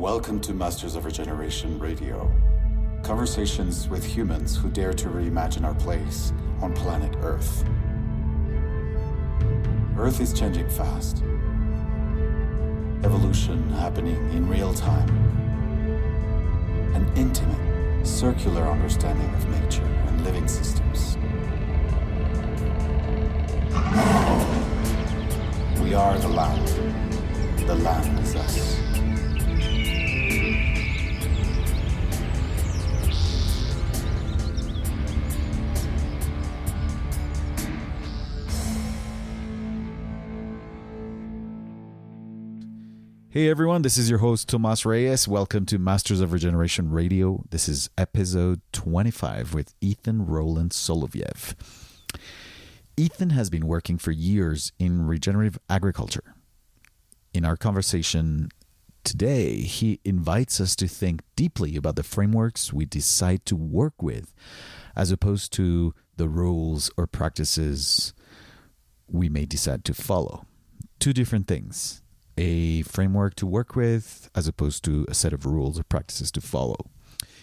Welcome to Masters of Regeneration Radio. Conversations with humans who dare to reimagine our place on planet Earth. Earth is changing fast. Evolution happening in real time. An intimate, circular understanding of nature and living systems. We are the land. The land is us. Hey everyone, this is your host Tomas Reyes. Welcome to Masters of Regeneration Radio. This is episode 25 with Ethan Roland Soloviev. Ethan has been working for years in regenerative agriculture. In our conversation today, he invites us to think deeply about the frameworks we decide to work with, as opposed to the rules or practices we may decide to follow. Two different things. A framework to work with as opposed to a set of rules or practices to follow.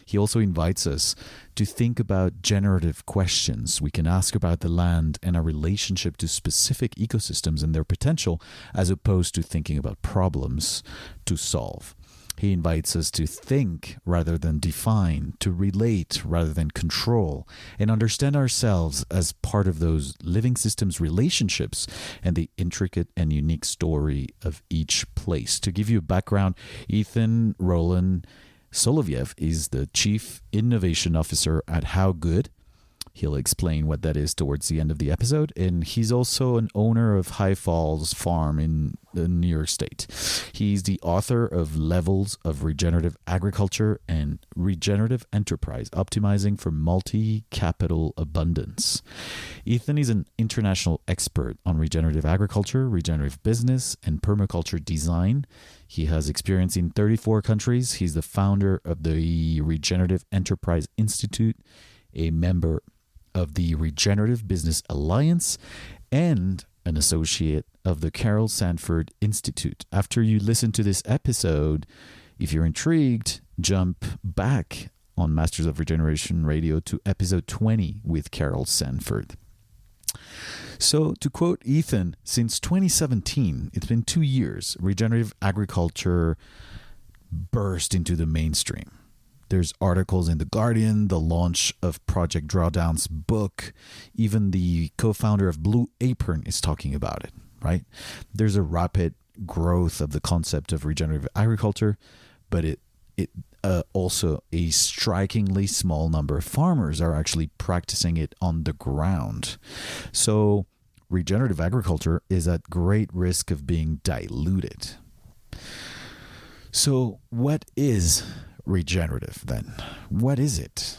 He also invites us to think about generative questions we can ask about the land and our relationship to specific ecosystems and their potential, as opposed to thinking about problems to solve. He invites us to think rather than define, to relate rather than control, and understand ourselves as part of those living systems relationships and the intricate and unique story of each place. To give you a background, Ethan Roland Soloviev is the Chief Innovation Officer at HowGood. He'll explain what that is towards the end of the episode. And he's also an owner of High Falls Farm in New York State. He's the author of Levels of Regenerative Agriculture and Regenerative Enterprise, Optimizing for Multi-Capital Abundance. Ethan is an international expert on regenerative agriculture, regenerative business, and permaculture design. He has experience in 34 countries. He's the founder of the Regenerative Enterprise Institute, a member of the Regenerative Business Alliance, and an associate of the Carol Sanford Institute. After you listen to this episode, if you're intrigued, jump back on Masters of Regeneration Radio to episode 20 with Carol Sanford. So, to quote Ethan, since 2017, it's been 2 years, regenerative agriculture burst into the mainstream. There's articles in The Guardian, the launch of Project Drawdown's book. Even the co-founder of Blue Apron is talking about it, right? There's a rapid growth of the concept of regenerative agriculture, but it also a strikingly small number of farmers are actually practicing it on the ground. So regenerative agriculture is at great risk of being diluted. So what is regenerative then? What is it?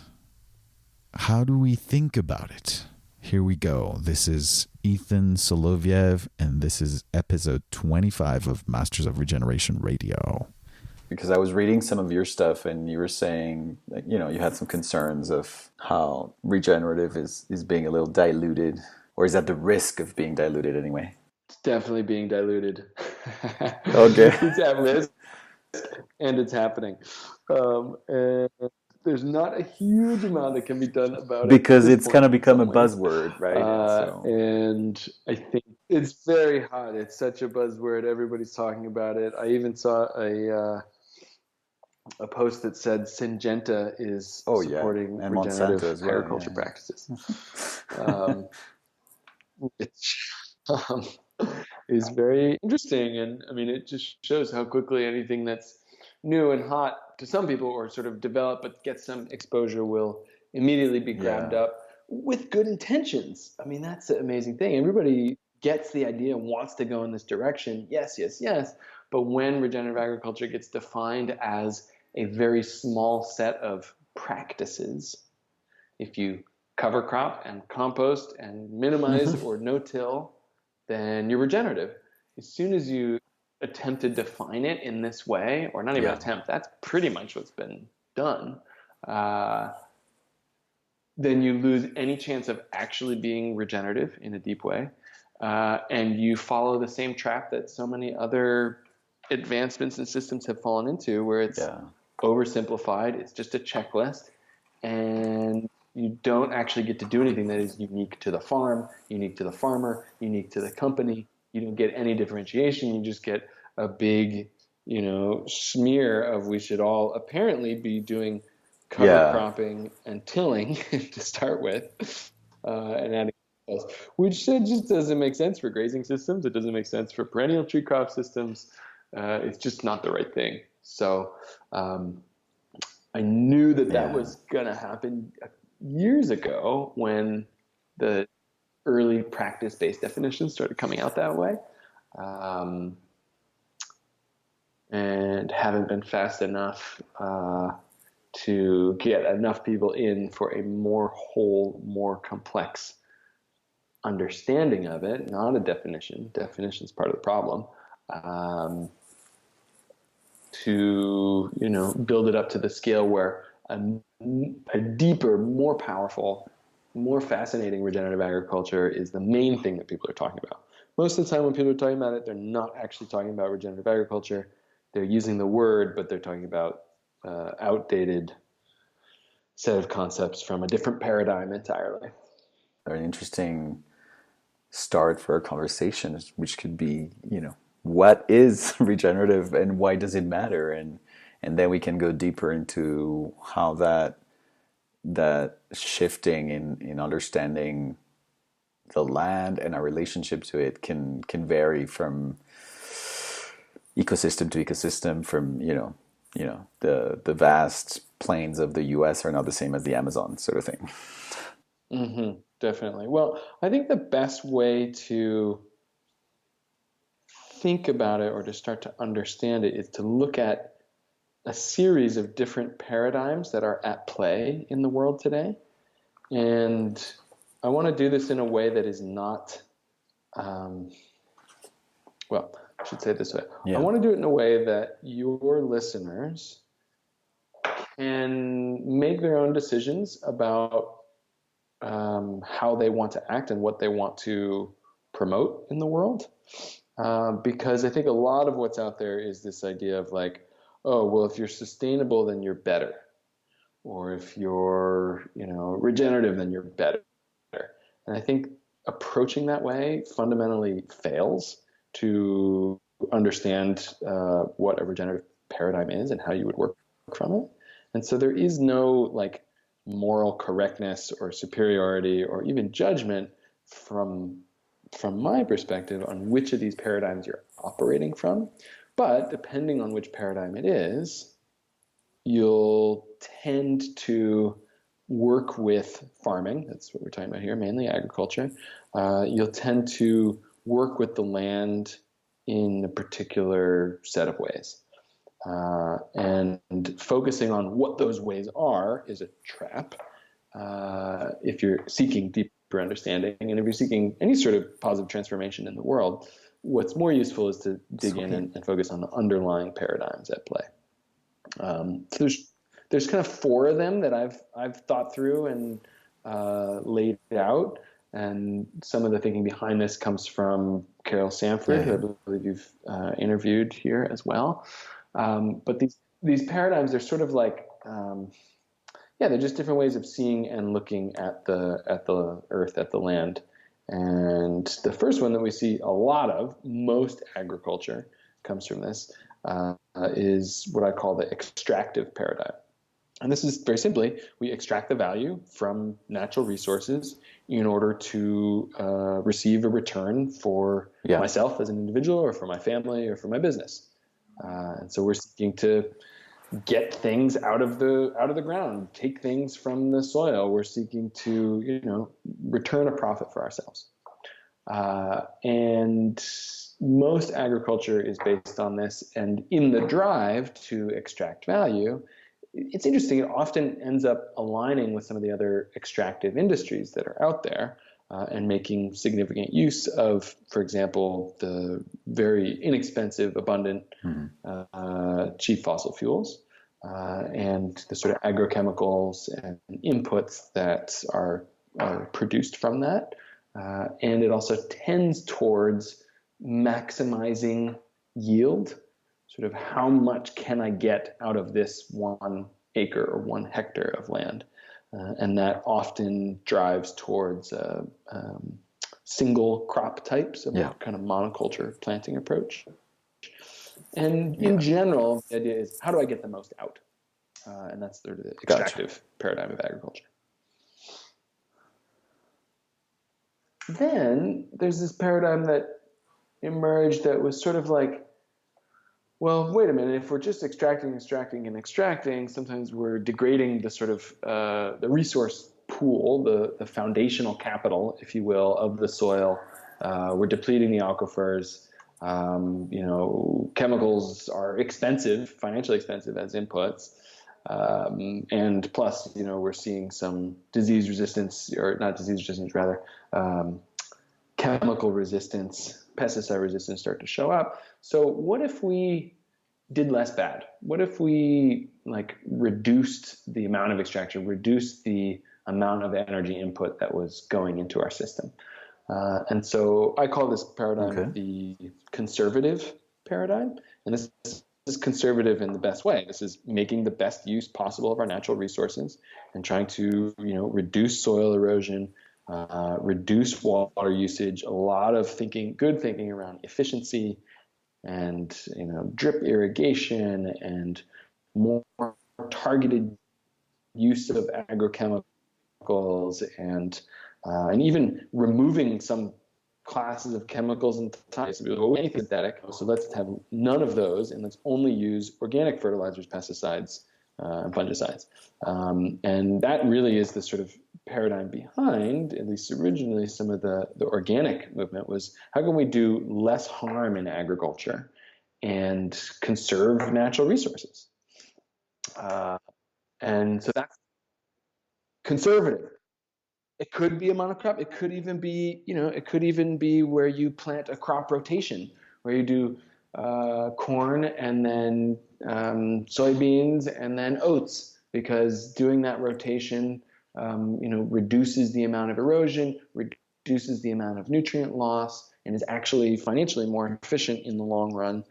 How do we think about it? Here we go. This is Ethan Soloviev, and this is episode 25 of Masters of Regeneration Radio. Because I was reading some of your stuff, and you were saying that, you had some concerns of how regenerative is being a little diluted, or is at the risk of being diluted anyway. It's definitely being diluted. Okay. It's at risk, and it's happening. And there's not a huge amount that can be done about it. Because it's kind of become a buzzword, right? And I think it's very hot. It's such a buzzword. Everybody's talking about it. I even saw a post that said Syngenta is supporting and regenerative agriculture practices. Which is very interesting. And I mean, it just shows how quickly anything that's new and hot to some people, or sort of develop but get some exposure, will immediately be grabbed up with good intentions. I mean, that's an amazing thing. Everybody gets the idea, wants to go in this direction. Yes. But when regenerative agriculture gets defined as a very small set of practices, if you cover crop and compost and minimize or no-till, then you're regenerative. As soon as you attempt to define it in this way, or not even attempt, that's pretty much what's been done, then you lose any chance of actually being regenerative in a deep way. And you follow the same trap that so many other advancements in systems have fallen into, where it's Yeah. oversimplified. It's just a checklist, and you don't actually get to do anything that is unique to the farm, unique to the farmer, unique to the company. You don't get any differentiation. You just get a big, smear of we should all apparently be doing cover Yeah. cropping and tilling to start with, and adding else, which just doesn't make sense for grazing systems. It doesn't make sense for perennial tree crop systems. It's just not the right thing. So I knew that was going to happen years ago when the early practice-based definitions started coming out that way, and haven't been fast enough to get enough people in for a more whole, more complex understanding of it, not a definition. Definition is part of the problem. To build it up to the scale where a deeper, more powerful, more fascinating regenerative agriculture is the main thing that people are talking about. Most of the time when people are talking about it, they're not actually talking about regenerative agriculture. They're using the word, but they're talking about outdated set of concepts from a different paradigm entirely. An interesting start for a conversation, which could be, what is regenerative and why does it matter? And then we can go deeper into how that shifting in understanding the land and our relationship to it can vary from ecosystem to ecosystem, from the vast plains of the US are not the same as the Amazon, sort of thing. Mm-hmm, definitely. Well, I think the best way to think about it or to start to understand it is to look at a series of different paradigms that are at play in the world today. And I want to do this in a way that is not, well, I should say it this way. Yeah. I want to do it in a way that your listeners can make their own decisions about how they want to act and what they want to promote in the world. Because I think a lot of what's out there is this idea of like, oh, well, if you're sustainable, then you're better. Or if you're, regenerative, then you're better. And I think approaching that way fundamentally fails to understand what a regenerative paradigm is and how you would work from it. And so there is no like moral correctness or superiority or even judgment from my perspective on which of these paradigms you're operating from. But depending on which paradigm it is, you'll tend to work with farming. That's what we're talking about here, mainly agriculture. You'll tend to work with the land in a particular set of ways. And focusing on what those ways are is a trap if you're seeking deeper understanding. And if you're seeking any sort of positive transformation in the world, what's more useful is to dig in and focus on the underlying paradigms at play. So there's kind of four of them that I've thought through and laid out. And some of the thinking behind this comes from Carol Sanford, who I believe you've interviewed here as well. But these paradigms, they're sort of like, they're just different ways of seeing and looking at the earth, at the land. And the first one that we see a lot of, most agriculture comes from this, is what I call the extractive paradigm. And this is very simply, we extract the value from natural resources in order to receive a return for myself as an individual or for my family or for my business. And so we're seeking to get things out of the ground, take things from the soil. We're seeking to, return a profit for ourselves. And most agriculture is based on this. And in the drive to extract value, it's interesting. It often ends up aligning with some of the other extractive industries that are out there and making significant use of, for example, the very inexpensive, abundant, cheap fossil fuels and the sort of agrochemicals and inputs that are produced from that. And it also tends towards maximizing yield. sort of how much can I get out of this 1 acre or 1 hectare of land. And that often drives towards single crop types, a kind of monoculture planting approach. And in general, the idea is, how do I get the most out? And that's the extractive paradigm of agriculture. Then there's this paradigm that emerged that was sort of like, well, wait a minute, if we're just extracting, sometimes we're degrading the sort of the resource pool, the foundational capital, if you will, of the soil. We're depleting the aquifers. Chemicals are expensive, financially expensive as inputs. And plus, we're seeing some disease resistance, or not disease resistance, rather, chemical resistance, pesticide resistance start to show up. So what if we did less bad? What if we reduced the amount of extraction, reduced the amount of energy input that was going into our system? And so I call this paradigm the conservative paradigm. And this is conservative in the best way. This is making the best use possible of our natural resources and trying to, reduce soil erosion, reduce water usage, a lot of good thinking around efficiency and, drip irrigation and more targeted use of agrochemicals and even removing some classes of chemicals and types. Anything synthetic, so let's have none of those, and let's only use organic fertilizers, pesticides, and fungicides. And that really is the sort of paradigm behind, at least originally, some of the organic movement was, how can we do less harm in agriculture and conserve natural resources? And so that's conservative. It could be a monocrop. It could even be, where you plant a crop rotation, where you do corn and then soybeans and then oats, because doing that rotation, reduces the amount of erosion, reduces the amount of nutrient loss, and is actually financially more efficient in the long run,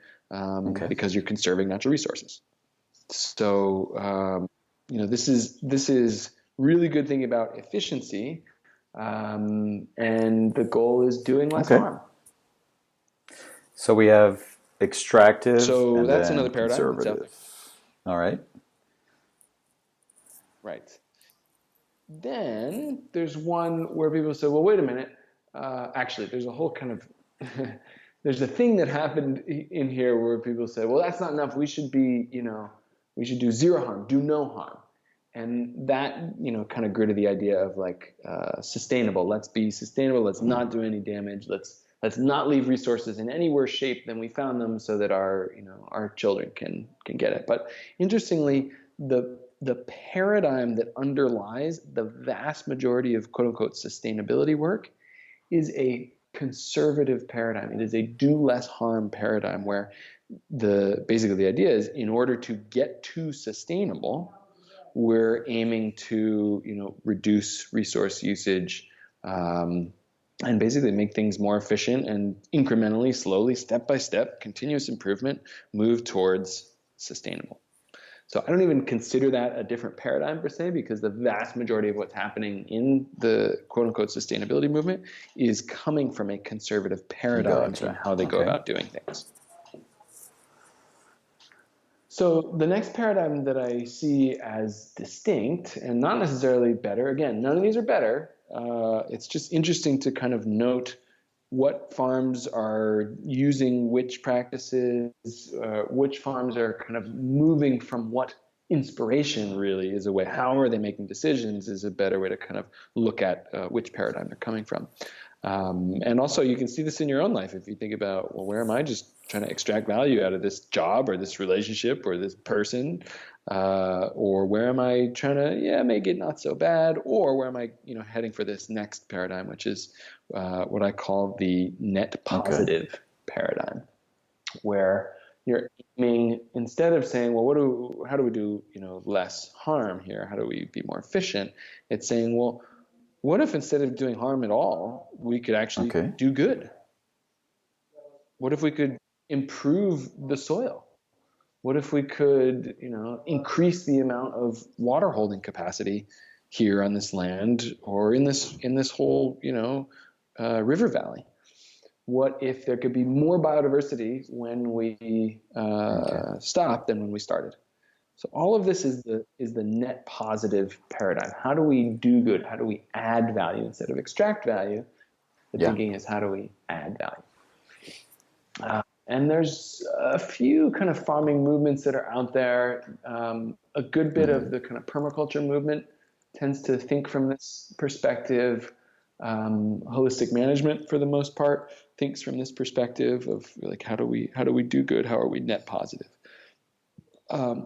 because you're conserving natural resources. So, this is really good thing about efficiency, and the goal is doing less harm. So we have extractive. So and that's then another paradigm. conservative. All right. Right. Then there's one where people say, well, wait a minute. Actually, there's a whole kind of there's a thing that happened in here where people say, well, that's not enough. We should be, we should do zero harm, do no harm. And that, kind of grew to the idea of sustainable. Let's be sustainable. Let's not do any damage. Let's not leave resources in any worse shape than we found them, so that our children can get it. But interestingly, the paradigm that underlies the vast majority of quote unquote sustainability work is a conservative paradigm. It is a do less harm paradigm, where basically the idea is, in order to get to sustainable, we're aiming to, reduce resource usage, and basically make things more efficient, and incrementally, slowly, step by step, continuous improvement, move towards sustainable. So I don't even consider that a different paradigm per se, because the vast majority of what's happening in the quote unquote sustainability movement is coming from a conservative paradigm in how they go about doing things. So the next paradigm that I see as distinct, and not necessarily better, again, none of these are better. It's just interesting to kind of note what farms are using which practices, which farms are kind of moving from what inspiration really is a way. How are they making decisions is a better way to kind of look at which paradigm they're coming from. And also you can see this in your own life if you think about, well, where am I just trying to extract value out of this job or this relationship or this person, or where am I trying to make it not so bad, or where am I heading for this next paradigm, which is what I call the net positive paradigm, where you're aiming, instead of saying, well, how do we do less harm here, how do we be more efficient, it's saying, well, what if instead of doing harm at all, we could actually do good? What if we could improve the soil? What if we could, increase the amount of water holding capacity here on this land or in this whole, river valley? What if there could be more biodiversity when we stop than when we started? So all of this is the net positive paradigm. How do we do good? How do we add value instead of extract value? The thinking is, how do we add value? And there's a few kind of farming movements that are out there. A good bit of the kind of permaculture movement tends to think from this perspective. Holistic management, for the most part, thinks from this perspective of like, how do we do good? How are we net positive?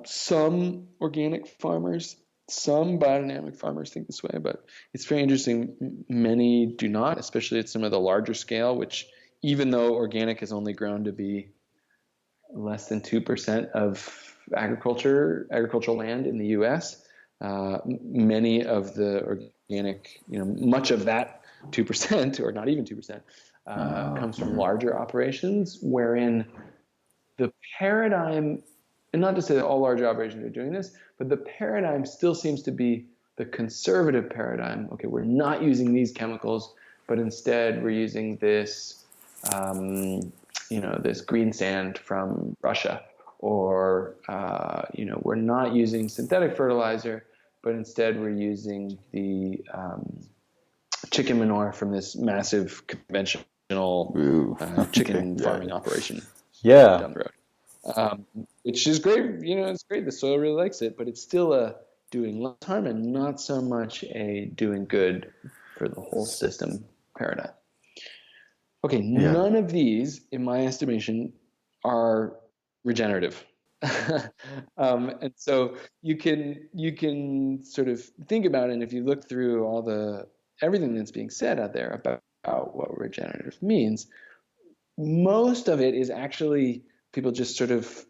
Some organic farmers, some biodynamic farmers think this way, but it's very interesting. Many do not, especially at some of the larger scale, which even though organic has only grown to be less than 2% of agricultural land in the U.S., many of the organic, much of that 2%, or not even 2%, comes from larger operations, wherein the paradigm, and not to say that all large operations are doing this, but the paradigm still seems to be the conservative paradigm. Okay, we're not using these chemicals, but instead we're using this, this green sand from Russia, or we're not using synthetic fertilizer, but instead we're using the chicken manure from this massive conventional chicken farming operation down the road. Which is great, it's great. The soil really likes it, but it's still a doing less harm and not so much a doing good for the whole system paradigm. Okay, none of these, in my estimation, are regenerative. And so you can sort of think about it, and if you look through everything that's being said out there about what regenerative means, most of it is actually people just sort of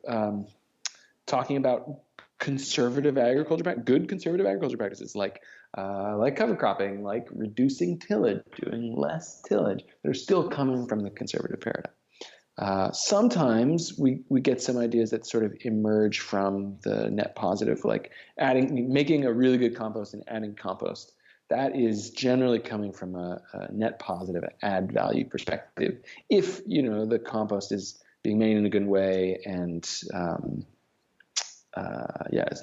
talking about conservative agriculture, good conservative agriculture practices, like cover cropping, like reducing tillage, doing less tillage. They're still coming from the conservative paradigm. Sometimes we get some ideas that sort of emerge from the net positive, like making a really good compost and adding compost. That is generally coming from a net positive add value perspective. If the compost is being made in a good way, and it's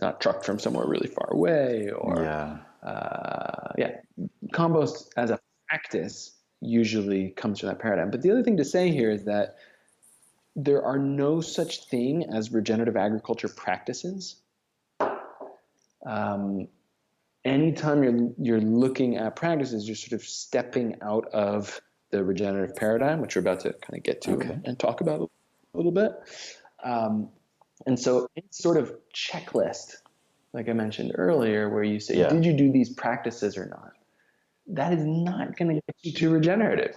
not trucked from somewhere really far away, or compost as a practice usually comes from that paradigm. But the other thing to say here is that there are no such thing as regenerative agriculture practices. Anytime you're looking at practices, you're sort of stepping out of the regenerative paradigm, which we're about to kind of get to and talk about a little bit. And so it's sort of checklist, like I mentioned earlier, where you say, did you do these practices or not? That is not going to get you to regenerative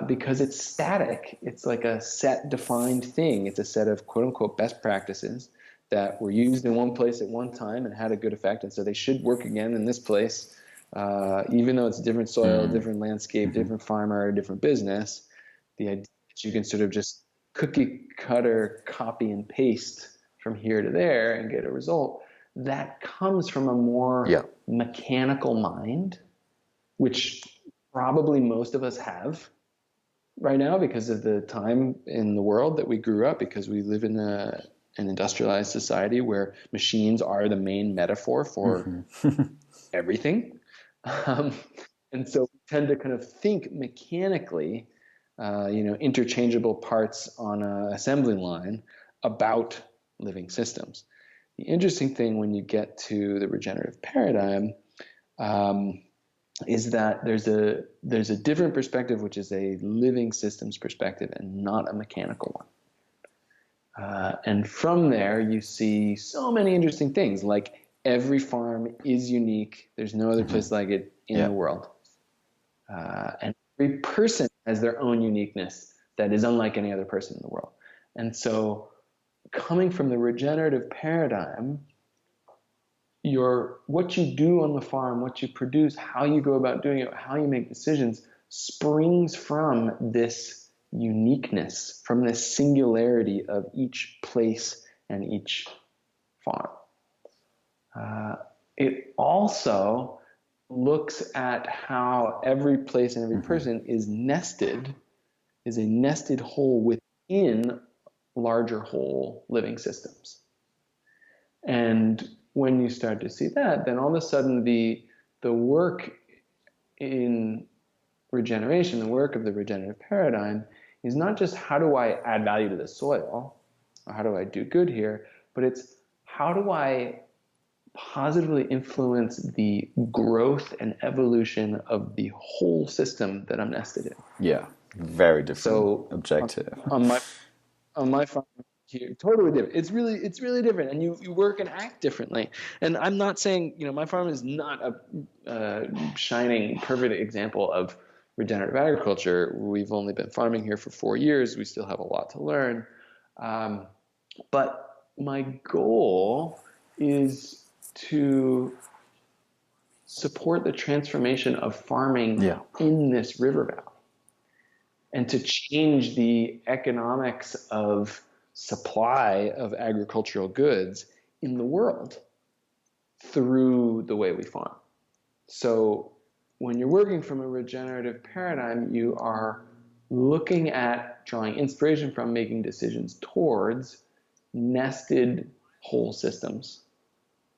because it's static. It's like a set defined thing. It's a set of quote unquote best practices that were used in one place at one time and had a good effect. And so they should work again in this place, even though it's a different soil, different landscape, different farmer, different business. The idea that you can sort of just cookie cutter, copy and paste from here to there and get a result, that comes from a more mechanical mind, which probably most of us have right now because of the time in the world that we grew up, because we live in an industrialized society where machines are the main metaphor for everything. And so we tend to kind of think mechanically, interchangeable parts on an assembly line about living systems. The interesting thing when you get to the regenerative paradigm is that there's a different perspective, which is a living systems perspective and not a mechanical one. And from there, you see so many interesting things, like every farm is unique. There's no other place like it in the world. And every person has their own uniqueness that is unlike any other person in the world. And so coming from the regenerative paradigm, what you do on the farm, what you produce, how you go about doing it, how you make decisions springs from this uniqueness, from the singularity of each place and each farm. It also looks at how every place and every person is a nested whole within larger whole living systems. And when you start to see that, then all of a sudden the work in regeneration, the work of the regenerative paradigm, is not just how do I add value to the soil, or how do I do good here, but it's how do I positively influence the growth and evolution of the whole system that I'm nested in. Yeah, very different So objective. On my farm here, totally different. It's really different, and you work and act differently. And I'm not saying, my farm is not a shining, perfect example of regenerative agriculture. We've only been farming here for 4 years. We still have a lot to learn. But my goal is to support the transformation of farming in this river valley, and to change the economics of supply of agricultural goods in the world through the way we farm. So when you're working from a regenerative paradigm, you are looking at drawing inspiration from, making decisions towards nested whole systems,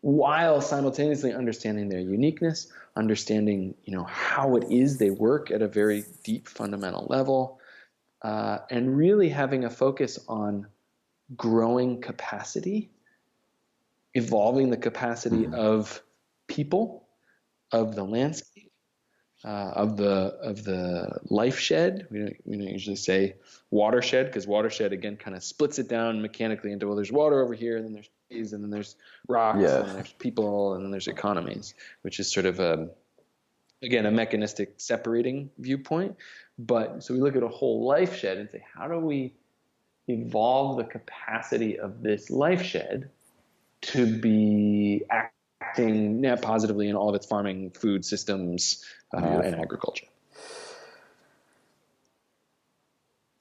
while simultaneously understanding their uniqueness, understanding how it is they work at a very deep fundamental level, and really having a focus on growing capacity, evolving the capacity of people, of the landscape, of the life shed. We don't usually say watershed, because watershed again kind of splits it down mechanically into, well, there's water over here, and then there's trees, and then there's rocks, and then there's people, and then there's economies, which is sort of again a mechanistic separating viewpoint. But so we look at a whole life shed and say, how do we evolve the capacity of this life shed to be acting net positively in all of its farming, food systems, and agriculture.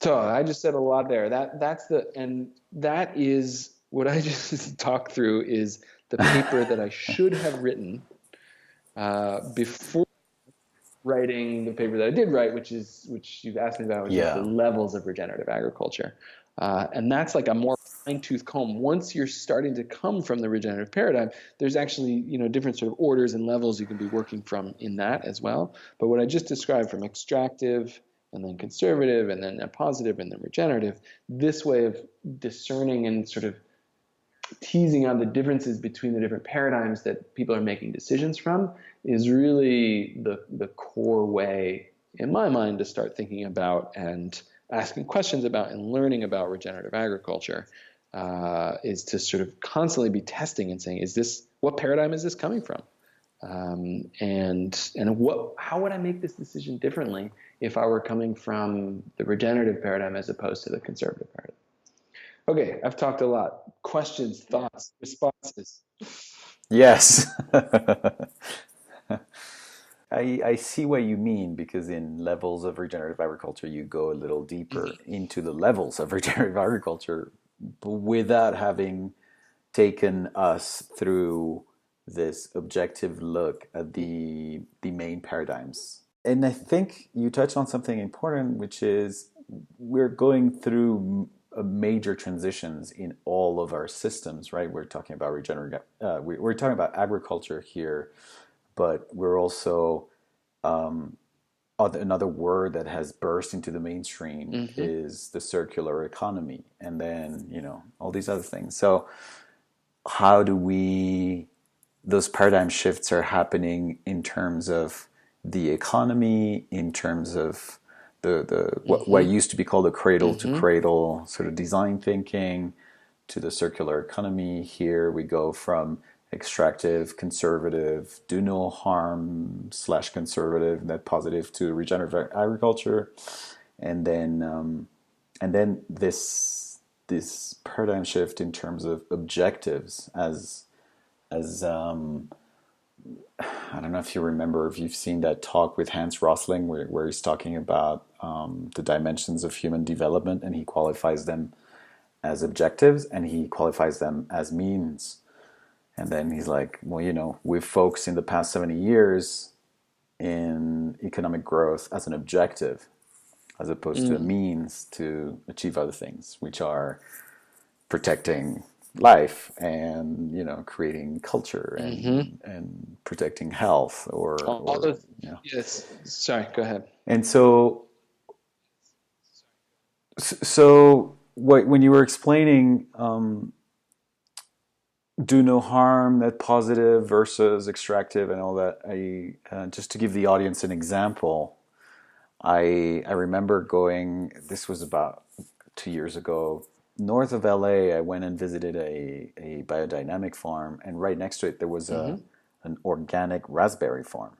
So I just said a lot there. That is what I just talked through is the paper that I should have written before writing the paper that I did write, which you've asked me about, which is the levels of regenerative agriculture. And that's like a more fine-tooth comb. Once you're starting to come from the regenerative paradigm, there's actually different sort of orders and levels you can be working from in that as well. But what I just described, from extractive and then conservative and then net positive and then regenerative, this way of discerning and sort of teasing out the differences between the different paradigms that people are making decisions from is really the core way, in my mind, to start thinking about and asking questions about and learning about regenerative agriculture, is to sort of constantly be testing and saying, what paradigm is this coming from? And how would I make this decision differently if I were coming from the regenerative paradigm as opposed to the conservative paradigm? Okay, I've talked a lot. Questions, thoughts, responses? Yes. I see what you mean, because in levels of regenerative agriculture, you go a little deeper into the levels of regenerative agriculture, but without having taken us through this objective look at the main paradigms. And I think you touched on something important, which is we're going through major transitions in all of our systems, right? We're talking about regenerative, we're talking about agriculture here, but we're also another word that has burst into the mainstream is the circular economy, and then all these other things. So how do those paradigm shifts are happening in terms of the economy, in terms of what used to be called the cradle to cradle sort of design thinking to the circular economy. Here we go from extractive, conservative, do no harm / conservative, net positive, to regenerative agriculture, and then this paradigm shift in terms of objectives as I don't know if you remember, if you've seen that talk with Hans Rosling, where he's talking about the dimensions of human development, and he qualifies them as objectives and he qualifies them as means. And then he's like, well, we've focused in the past 70 years in economic growth as an objective, as opposed to a means to achieve other things, which are protecting life and creating culture and protecting health All or those, yes. Sorry, go ahead. and so when you were explaining do no harm, net positive versus extractive and all that, I just to give the audience an example, I remember going, this was about 2 years ago, north of LA. I went and visited a biodynamic farm, and right next to it there was an organic raspberry farm.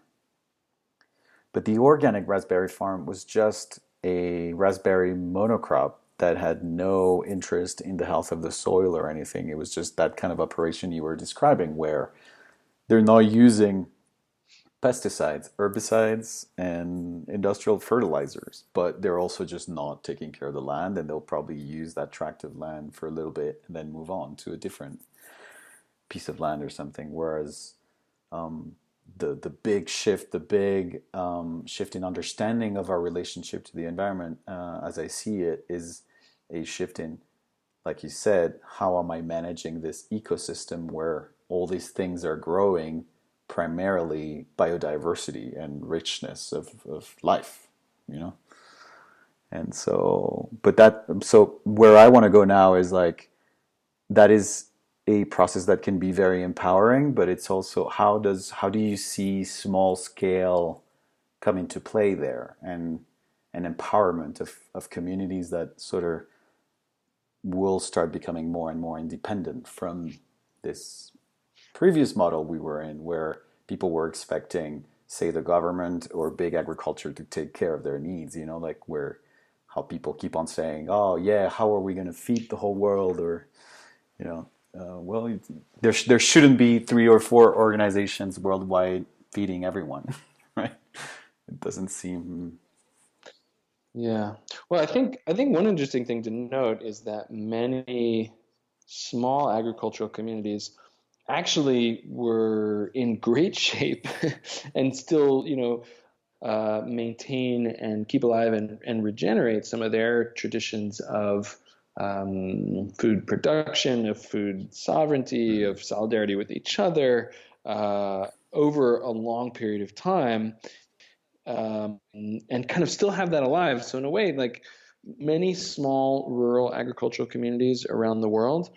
But the organic raspberry farm was just a raspberry monocrop that had no interest in the health of the soil or anything. It was just that kind of operation you were describing, where they're not using pesticides, herbicides, and industrial fertilizers, but they're also just not taking care of the land, and they'll probably use that tract of land for a little bit and then move on to a different piece of land or something. Whereas the big shift, shift in understanding of our relationship to the environment, as I see it, is a shift in, like you said, how am I managing this ecosystem where all these things are growing, primarily biodiversity and richness of life, And so, so where I want to go now is like, that is a process that can be very empowering, but it's also how do you see small scale come into play there, and an empowerment of communities that sort of will start becoming more and more independent from this previous model we were in, where people were expecting, say, the government or big agriculture to take care of their needs, like how people keep on saying, oh yeah, how are we going to feed the whole world? Or, well, there shouldn't be 3 or 4 organizations worldwide feeding everyone, right? It doesn't seem. Yeah. Well, I think one interesting thing to note is that many small agricultural communities actually were in great shape and still, maintain and keep alive and regenerate some of their traditions of food production, of food sovereignty, of solidarity with each other over a long period of time, and kind of still have that alive. So in a way, like many small rural agricultural communities around the world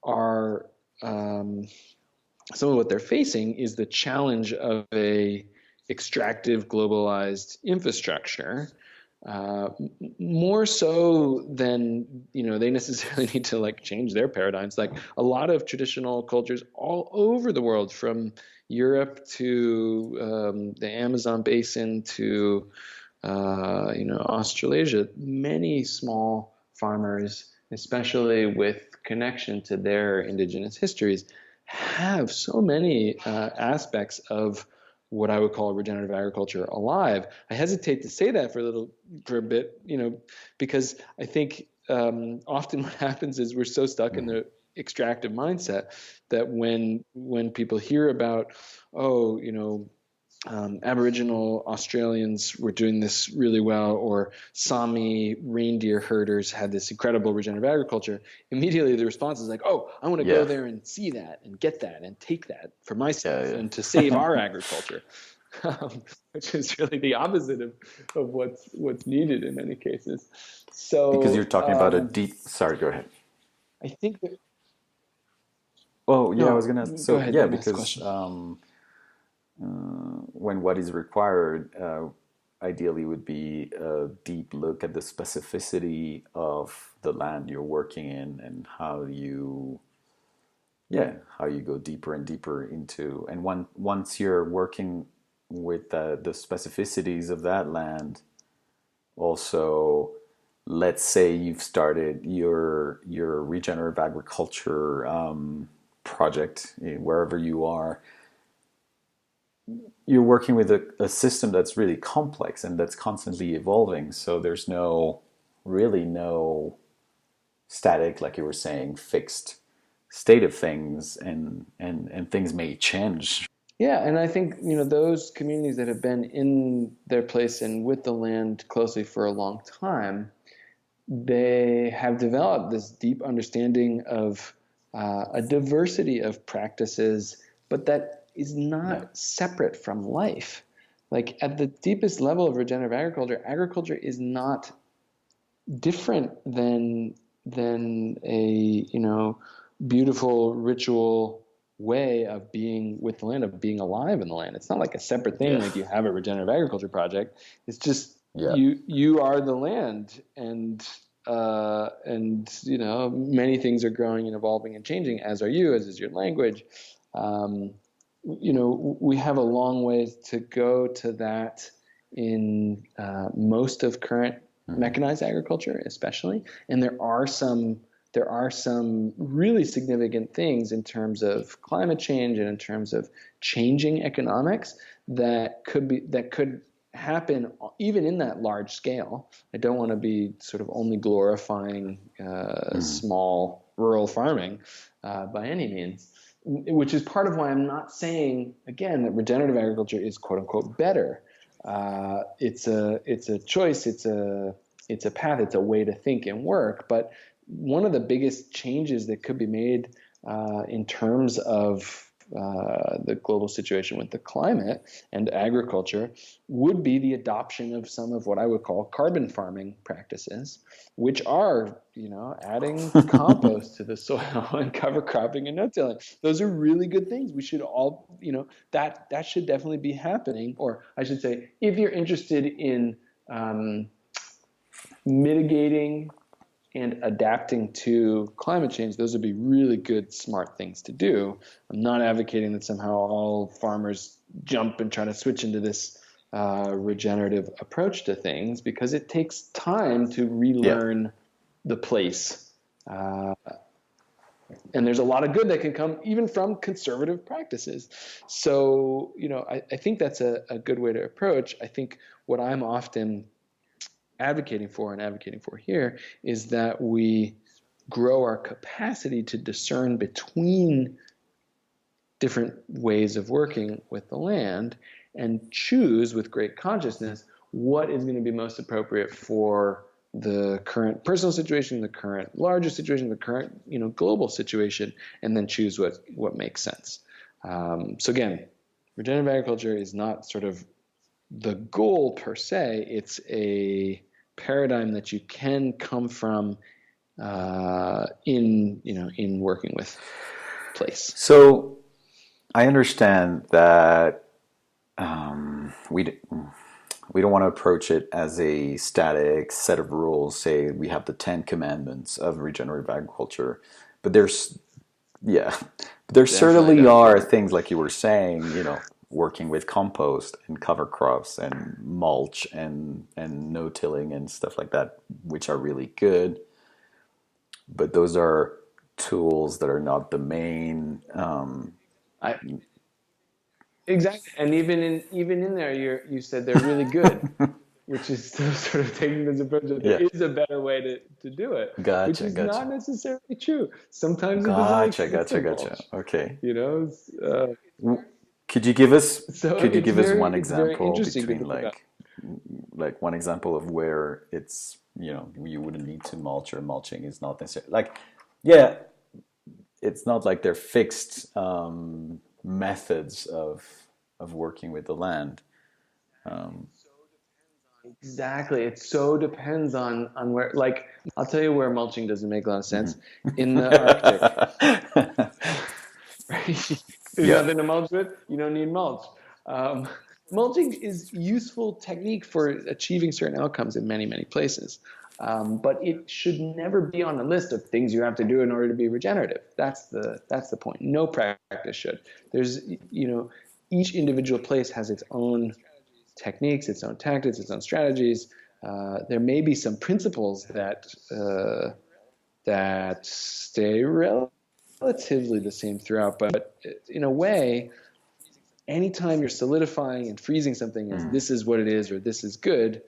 are some of what they're facing is the challenge of a extractive globalized infrastructure, more so than they necessarily need to like change their paradigms. Like a lot of traditional cultures all over the world, from Europe to the Amazon basin to Australasia, many small farmers, especially with connection to their indigenous histories, have so many aspects of what I would call regenerative agriculture alive. I hesitate to say that for a bit, because I think often what happens is we're so stuck in the extractive mindset that when people hear about, Aboriginal Australians were doing this really well, or Sami reindeer herders had this incredible regenerative agriculture, immediately the response is like, oh, I want to go there and see that and get that and take that for myself and to save our agriculture, which is really the opposite of what's needed in many cases. So Because you're talking about a deep. Sorry, go ahead. I think that. Oh yeah, No, I was gonna. go So ahead, yeah, next because question. when what is required ideally would be a deep look at the specificity of the land you're working in, and how you go deeper and deeper into, and once you're working with the specificities of that land, also, let's say you've started your regenerative agriculture project, wherever you are, you're working with a system that's really complex and that's constantly evolving. So there's really no static, like you were saying, fixed state of things, and things may change. Yeah, and I think, those communities that have been in their place and with the land closely for a long time, they have developed this deep understanding of a diversity of practices, but that is not separate from life. Like at the deepest level of regenerative agriculture, agriculture is not different than a beautiful ritual way of being with the land, of being alive in the land. It's not like a separate thing like you have a regenerative agriculture project. It's just you are the land, and many things are growing and evolving and changing, as are you, as is your language. We have a long ways to go to that in most of current mechanized agriculture, especially, and there are some really significant things in terms of climate change and in terms of changing economics that could happen even in that large scale. I don't want to be sort of only glorifying small rural farming by any means, which is part of why I'm not saying, again, that regenerative agriculture is quote unquote better. It's a choice, it's a path, it's a way to think and work. But one of the biggest changes that could be made in terms of the global situation with the climate and agriculture would be the adoption of some of what I would call carbon farming practices, which are, adding compost to the soil and cover cropping and no-tilling. Those are really good things. We should all, that should definitely be happening. Or I should say, if you're interested in mitigating and adapting to climate change, those would be really good, smart things to do. I'm not advocating that somehow all farmers jump and try to switch into this regenerative approach to things, because it takes time to relearn the place. And there's a lot of good that can come even from conservative practices. So, I think that's a good way to approach. I think what I'm often advocating for here is that we grow our capacity to discern between different ways of working with the land and choose with great consciousness what is going to be most appropriate for the current personal situation, the current larger situation, the current global situation, and then choose what makes sense. So again, regenerative agriculture is not sort of the goal per se. It's a paradigm that you can come from in working with place. So I understand that we don't want to approach it as a static set of rules. Say we have the 10 commandments of regenerative agriculture, but there certainly are things like you were saying, working with compost and cover crops and mulch and no-tilling and stuff like that, which are really good. But those are tools that are not the main. Exactly, and even in there, you said they're really good, which is still sort of taking this approach that there is a better way to do it, which is not necessarily true. Sometimes it doesn't make sense. Gotcha. Okay. Could you give us one example between like one example of where it's you wouldn't need to mulch, or mulching is not necessary, it's not like they're fixed methods of working with the land. Exactly, it so depends on where. Like, I'll tell you where mulching doesn't make a lot of sense. In the Arctic. Right? There's nothing to mulch with. You don't need mulch. Mulching is useful technique for achieving certain outcomes in many, many places. But it should never be on the list of things you have to do in order to be regenerative. That's the point. No practice should. There's, each individual place has its own techniques, its own tactics, its own strategies. There may be some principles that stay relatively the same throughout, but in a way, anytime you're solidifying and freezing something as this is what it is or this is good,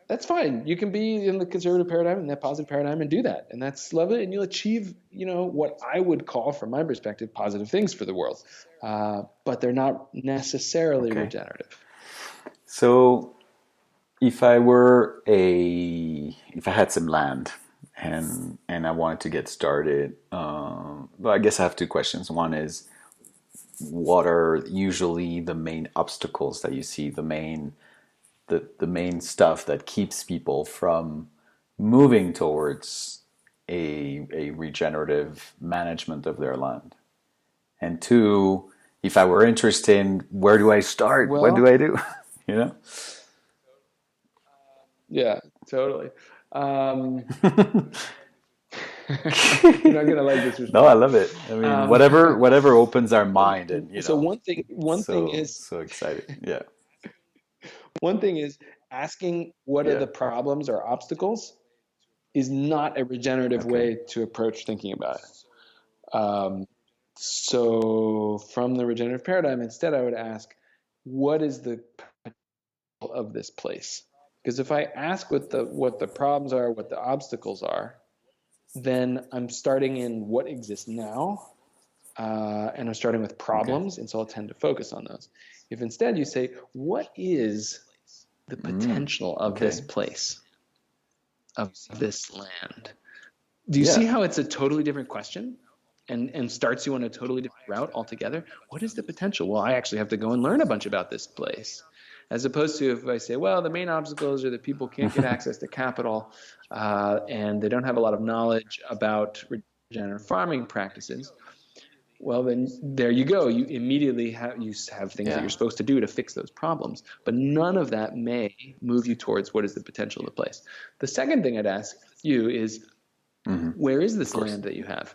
that's fine. You can be in the conservative paradigm and that positive paradigm and do that. And that's lovely. And you'll achieve, what I would call, from my perspective, positive things for the world. But they're not necessarily Okay. regenerative. So if I had some land and I wanted to get started, well, I guess I have two questions. One is, what are usually the main obstacles that you see, the main stuff that keeps people from moving towards a regenerative management of their land? And two, if I were interested, where do I start? What do Well, I do? you know? yeah, totally. Um, you're not gonna like this No, I response. love it. I mean, Um, whatever opens our mind, and so one thing is so exciting. Yeah, one thing is asking what are yeah. the problems or obstacles is not a regenerative Okay, way to approach thinking about it. So from the regenerative paradigm, instead I would ask, what is the potential of this place? Because if I ask what the problems are, what the obstacles are, then I'm starting in what exists now, and I'm starting with okay. problems, and so I'll tend to focus on those. If instead you say, what is the potential of this Okay. place, of this land? Do you see Yeah. how it's a totally different question and starts you on a totally different route altogether? What is the potential? Well, I actually have to go and learn a bunch about this place. As opposed to if I say, well, the main obstacles are that people can't get access to capital, and they don't have a lot of knowledge about regenerative farming practices. Well, then there you go. You immediately have things that Yeah. you're supposed to do to fix those problems, but none of that may move you towards what is the potential of the place. The second thing I'd ask you is, where is Of this course. land that you have?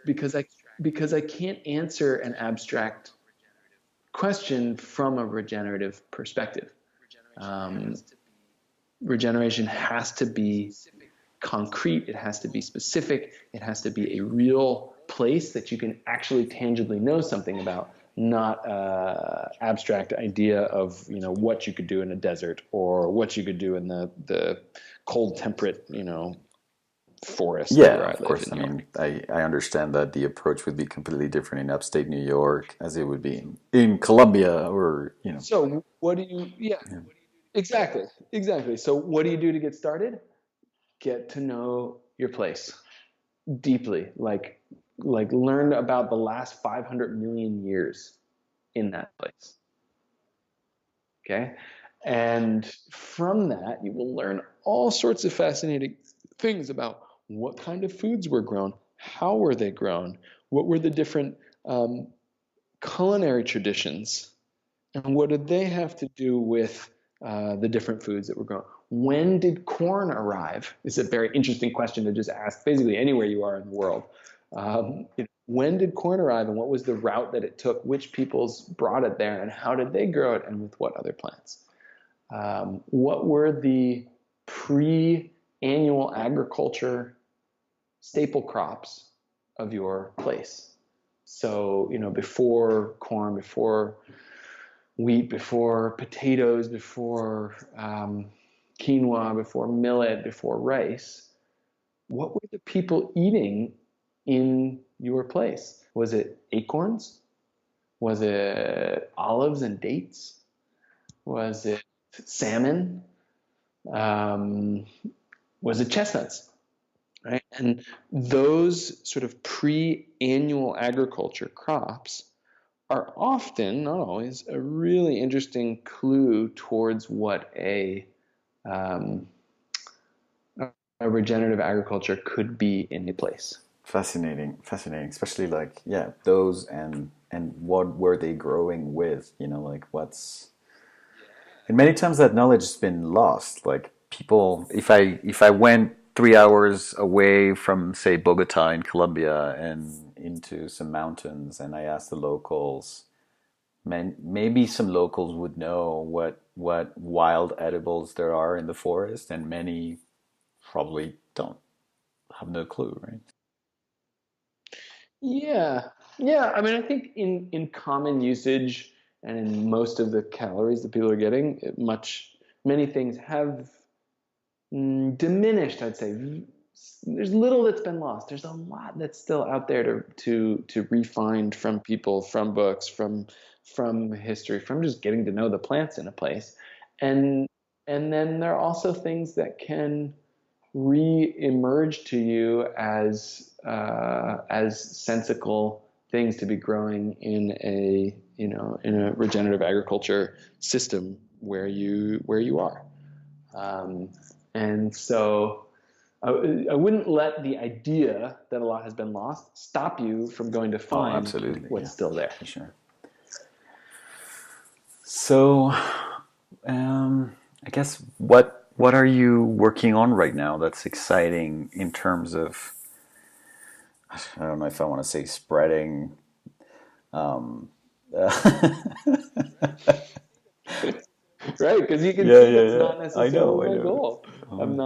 Because I can't answer an abstract question from a regenerative perspective. Regeneration has to be concrete. It has to be specific. It has to be a real place that you can actually tangibly know something about, not abstract idea of what you could do in a desert or what you could do in the cold temperate forest Yeah, where I of live course. in I New York. mean, I understand that the approach would be completely different in upstate New York as it would be in Colombia or. So what do you? Yeah, exactly. So what do you do to get started? Get to know your place deeply, like learn about the last 500 million years in that place. Okay, and from that you will learn all sorts of fascinating things about what kind of foods were grown, how were they grown, what were the different culinary traditions, and what did they have to do with the different foods that were grown? When did corn arrive? It's a very interesting question to just ask basically anywhere you are in the world. When did corn arrive and what was the route that it took? Which peoples brought it there and how did they grow it and with what other plants? What were the pre-annual agriculture staple crops of your place? So, before corn, before wheat, before potatoes, before quinoa, before millet, before rice, what were the people eating in your place? Was it acorns? Was it olives and dates? Was it salmon? Was it chestnuts? Right? And those sort of pre-annual agriculture crops are often, not always, a really interesting clue towards what um, a regenerative agriculture could be in a place. Fascinating, fascinating. Especially like, yeah, those and what were they growing with? Like what's and many times that knowledge has been lost. Like people, if I went 3 hours away from say Bogota in Colombia and into some mountains and I asked the locals, maybe some locals would know what wild edibles there are in the forest, and many probably don't have no clue, right? Yeah. Yeah, I mean, I think in common usage and in most of the calories that people are getting, many things have diminished. I'd say there's little that's been lost. There's a lot that's still out there to refine from people, from books, from history, from just getting to know the plants in a place, and and then there are also things that can re-emerge to you as sensical things to be growing in a regenerative agriculture system where you are. And so I wouldn't let the idea that a lot has been lost stop you from going to find absolutely, what's still there. For sure. So, I guess what are you working on right now that's exciting in terms of, I don't know if I want to say spreading. Right, because you can see that's not I know, necessarily my goal. I'm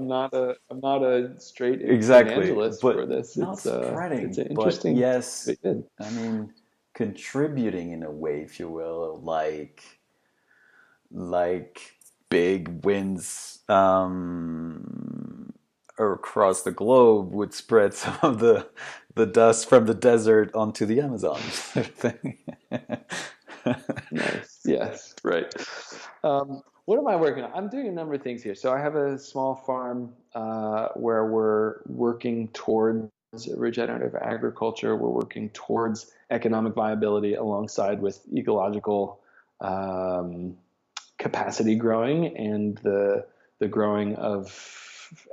not a straight exactly, evangelist for but this. not It's spreading, an but interesting. yes, I mean contributing in a way, if you will, like big winds across the globe would spread some of the dust from the desert onto the Amazon sort of thing. Nice. Yes. Right. What am I working on? I'm doing a number of things here. So I have a small farm where we're working towards regenerative agriculture. We're working towards economic viability alongside with ecological capacity growing and the growing of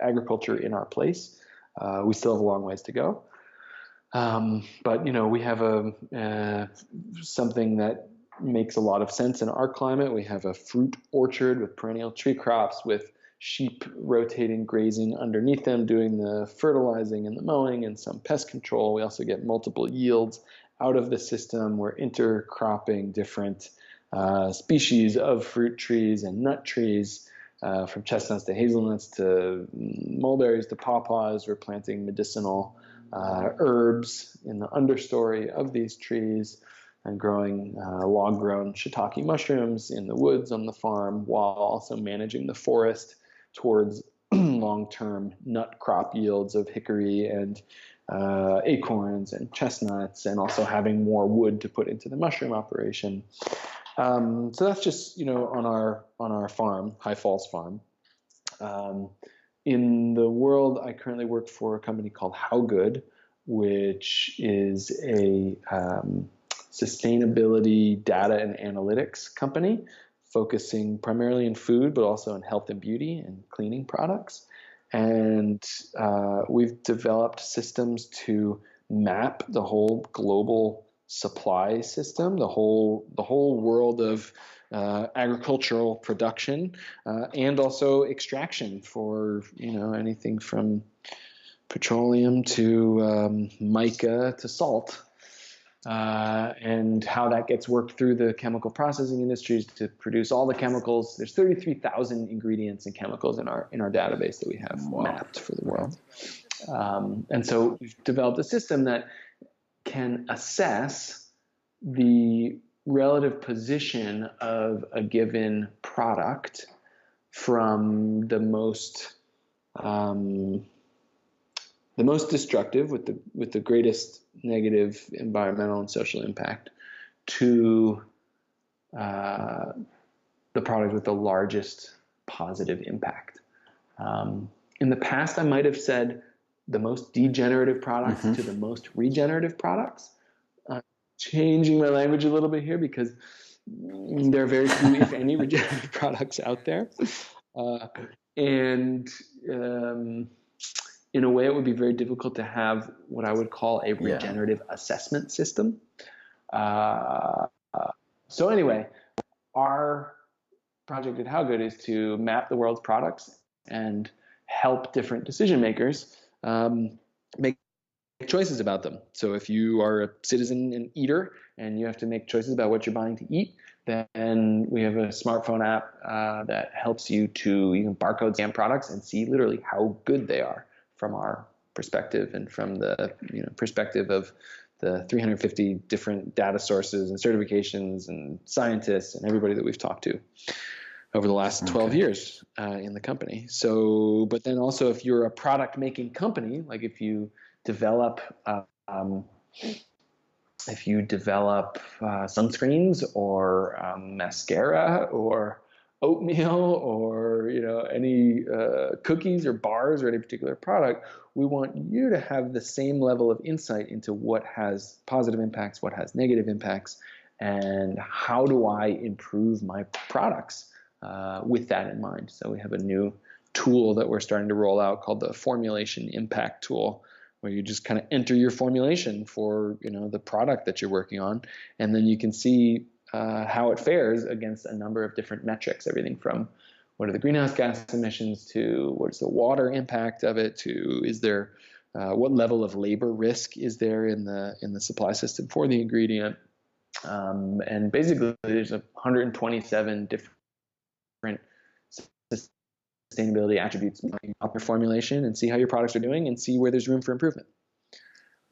agriculture in our place. We still have a long ways to go. But we have something that makes a lot of sense in our climate. We have a fruit orchard with perennial tree crops with sheep rotating, grazing underneath them, doing the fertilizing and the mowing and some pest control. We also get multiple yields out of the system. We're intercropping different species of fruit trees and nut trees, from chestnuts to hazelnuts to mulberries to pawpaws. We're planting medicinal herbs in the understory of these trees and growing log-grown shiitake mushrooms in the woods on the farm, while also managing the forest towards long-term nut crop yields of hickory and acorns and chestnuts, and also having more wood to put into the mushroom operation. So that's just on our farm, High Falls Farm. In the world, I currently work for a company called HowGood, which is a sustainability data and analytics company focusing primarily in food, but also in health and beauty and cleaning products. And we've developed systems to map the whole global supply system, the whole world of agricultural production, and also extraction for anything from petroleum to mica to salt, and how that gets worked through the chemical processing industries to produce all the chemicals. There's 33,000 ingredients and chemicals in our database that we have mapped for the world. And so we've developed a system that can assess the relative position of a given product from the most destructive, with the greatest negative environmental and social impact, to the product with the largest positive impact. In the past, I might have said the most degenerative products to the most regenerative products. Changing my language a little bit here because there are very few, if any, regenerative products out there. And in a way, it would be very difficult to have what I would call a regenerative assessment system. So anyway, our project at HowGood is to map the world's products and help different decision makers make choices about them. So if you are a citizen and eater and you have to make choices about what you're buying to eat, then we have a smartphone app that helps you can barcode scan products and see literally how good they are from our perspective and from the perspective of the 350 different data sources and certifications and scientists and everybody that we've talked to over the last 12 years in the company. So, but then also if you're a product making company, like if you develop sunscreens or mascara or oatmeal or any cookies or bars or any particular product, we want you to have the same level of insight into what has positive impacts, what has negative impacts, and how do I improve my products with that in mind. So we have a new tool that we're starting to roll out called the Formulation Impact Tool, where you just kind of enter your formulation for the product that you're working on, and then you can see how it fares against a number of different metrics, everything from what are the greenhouse gas emissions to what is the water impact of it to what level of labor risk is there in the supply system for the ingredient, and basically there's 127 different sustainability attributes of your formulation, and see how your products are doing and see where there's room for improvement.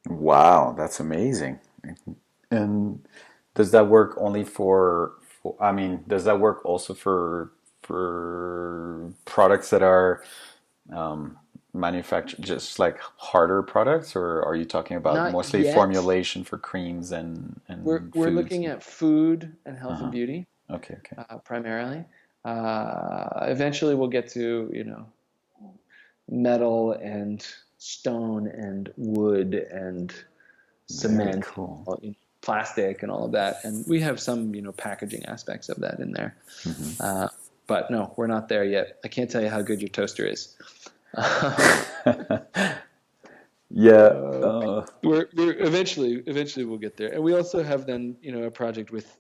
Wow, that's amazing. And does that work only does that work also for products that are manufactured, just like harder products, or are you talking about Not mostly yet. formulation for creams and We're foods? looking at food and health and beauty. Okay. Primarily. Eventually we'll get to, metal and stone and wood and cement, cool. plastic and all of that. And we have some, packaging aspects of that in there. But no, we're not there yet. I can't tell you how good your toaster is. Yeah. We're eventually we'll get there. And we also have then, a project with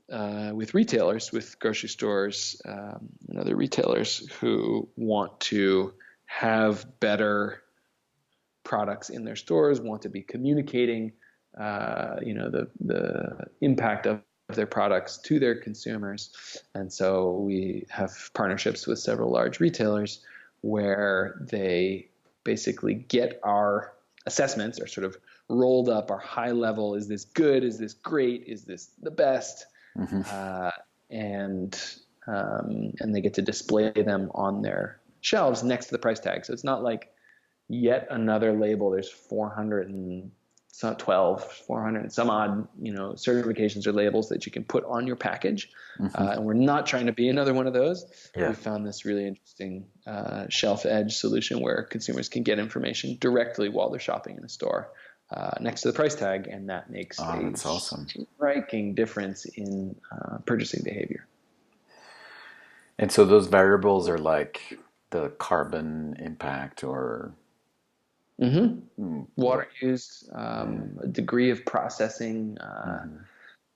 retailers, with grocery stores, and other retailers who want to have better products in their stores, want to be communicating, the impact of their products to their consumers. And so we have partnerships with several large retailers where they basically get our assessments are sort of rolled up, our high level, is this good, is this great, is this the best, and they get to display them on their shelves next to the price tag. So it's not like yet another label. There's 400 and some odd certifications or labels that you can put on your package, and we're not trying to be another one of those. We found this really interesting shelf edge solution where consumers can get information directly while they're shopping in a store next to the price tag, and that makes that's awesome. Striking difference in purchasing behavior. And so those variables are like the carbon impact or water use, degree of processing,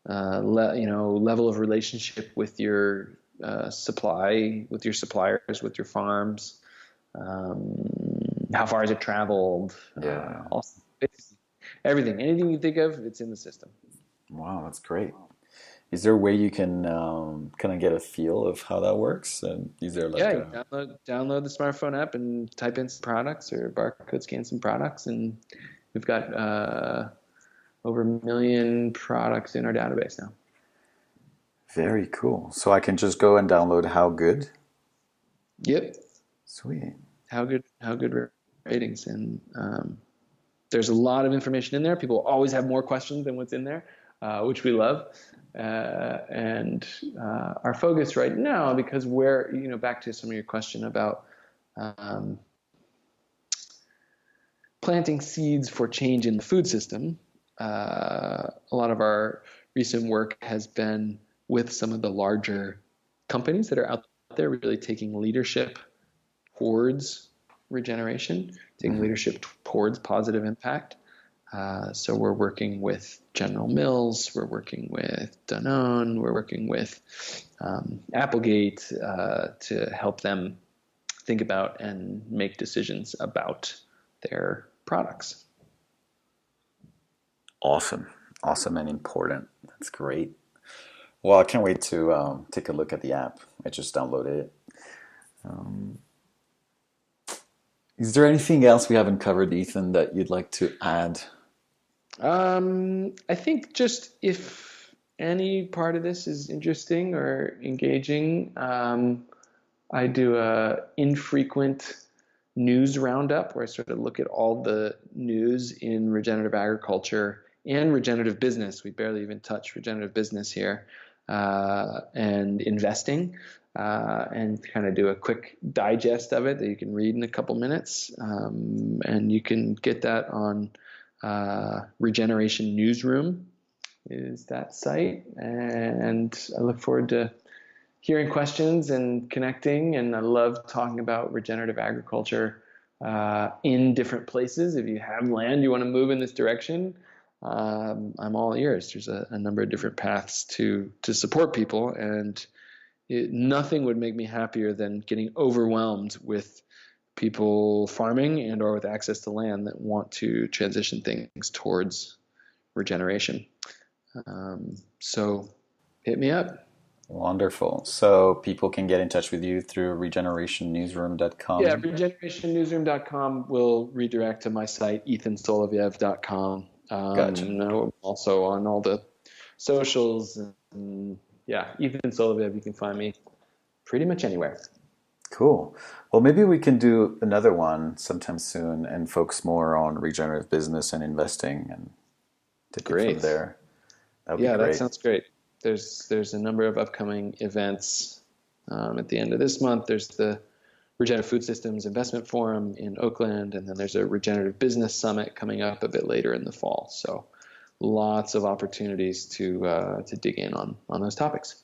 level of relationship with your with your suppliers, with your farms, how far has it traveled, everything, anything you think of, it's in the system. Wow, that's great. Is there a way you can kind of get a feel of how that works? And is there like download the smartphone app and type in some products or barcode scan some products, and we've got over 1 million products in our database now. Very cool. So I can just go and download HowGood? Yep. Sweet. HowGood ratings, and there's a lot of information in there. People always have more questions than what's in there, which we love. And our focus right now, because we're, back to some of your question about planting seeds for change in the food system, a lot of our recent work has been with some of the larger companies that are out there really taking leadership towards regeneration, taking leadership towards positive impact. So we're working with General Mills, we're working with Danone, we're working with Applegate to help them think about and make decisions about their products. Awesome and important. That's great. Well, I can't wait to take a look at the app. I just downloaded it. Is there anything else we haven't covered, Ethan, that you'd like to add? I think just if any part of this is interesting or engaging, I do a infrequent news roundup where I sort of look at all the news in regenerative agriculture and regenerative business. We barely even touch regenerative business here, and investing, and kind of do a quick digest of it that you can read in a couple minutes. And you can get that on Regeneration Newsroom is that site. And I look forward to hearing questions and connecting. And I love talking about regenerative agriculture in different places. If you have land you want to move in this direction, I'm all ears. There's a number of different paths to support people, and nothing would make me happier than getting overwhelmed with people farming and or with access to land that want to transition things towards regeneration. So hit me up. Wonderful. So people can get in touch with you through regenerationnewsroom.com. Yeah, regenerationnewsroom.com will redirect to my site, ethansoloviev.com. Gotcha. And I'm also on all the socials. And yeah, Ethan Soloviev, you can find me pretty much anywhere. Cool. Well, maybe we can do another one sometime soon and focus more on regenerative business and investing and take it from there. That would be great. That sounds great. There's a number of upcoming events at the end of this month. There's the Regenerative Food Systems Investment Forum in Oakland, and then there's a Regenerative Business Summit coming up a bit later in the fall. So lots of opportunities to dig in on those topics.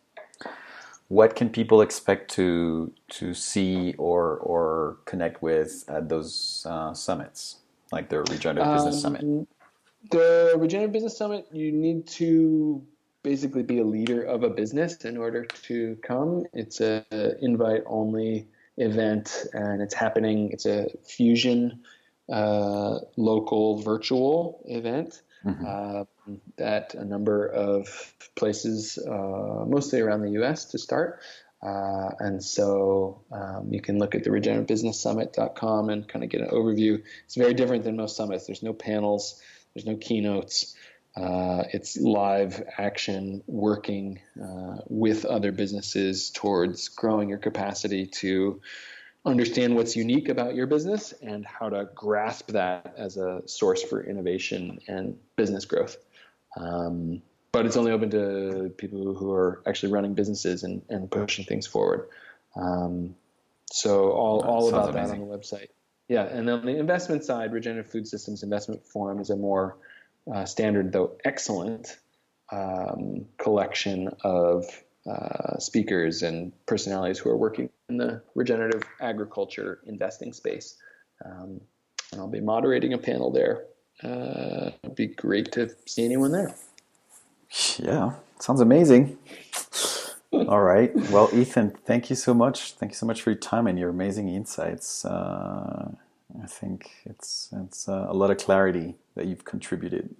What can people expect to see or connect with at those summits, like the Regenerative Business Summit? The Regenerative Business Summit, you need to basically be a leader of a business in order to come. It's a invite-only event, and it's happening. It's a fusion, local virtual event. That a number of places, mostly around the U.S. to start. And so you can look at the regenerativebusinesssummit.com and kind of get an overview. It's very different than most summits. There's no panels. There's no keynotes. It's live action working with other businesses towards growing your capacity to understand what's unique about your business and how to grasp that as a source for innovation and business growth. But it's only open to people who are actually running businesses and pushing things forward. So all about that on the website. Yeah, and then on the investment side, Regenerative Food Systems Investment Forum is a more standard, though excellent, collection of speakers and personalities who are working in the regenerative agriculture investing space. And I'll be moderating a panel there. It'd be great to see anyone there. Yeah, sounds amazing. All right. Well, Ethan, thank you so much. Thank you so much for your time and your amazing insights. I think it's a lot of clarity that you've contributed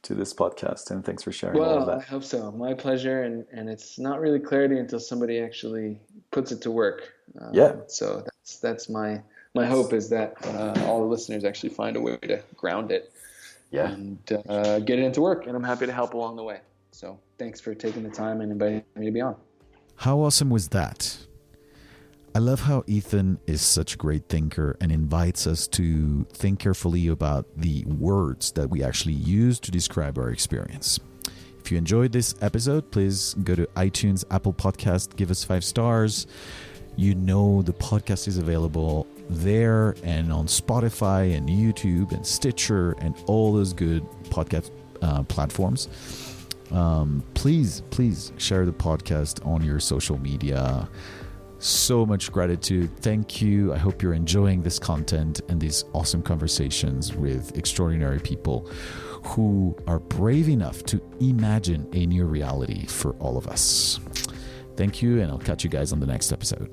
to this podcast, and thanks for sharing all of that. Well, I hope so. My pleasure, and it's not really clarity until somebody actually puts it to work. So that's my hope, is that all the listeners actually find a way to ground it and get it into work, and I'm happy to help along the way. So thanks for taking the time and inviting me to be on. How awesome was that? I love how Ethan is such a great thinker and invites us to think carefully about the words that we actually use to describe our experience. If you enjoyed this episode, please go to iTunes, Apple Podcast, give us 5 stars. You know the podcast is available there and on Spotify and YouTube and Stitcher and all those good podcast platforms. Please share the podcast on your social media. So much gratitude. Thank you. I hope you're enjoying this content and these awesome conversations with extraordinary people who are brave enough to imagine a new reality for all of us. Thank you, and I'll catch you guys on the next episode.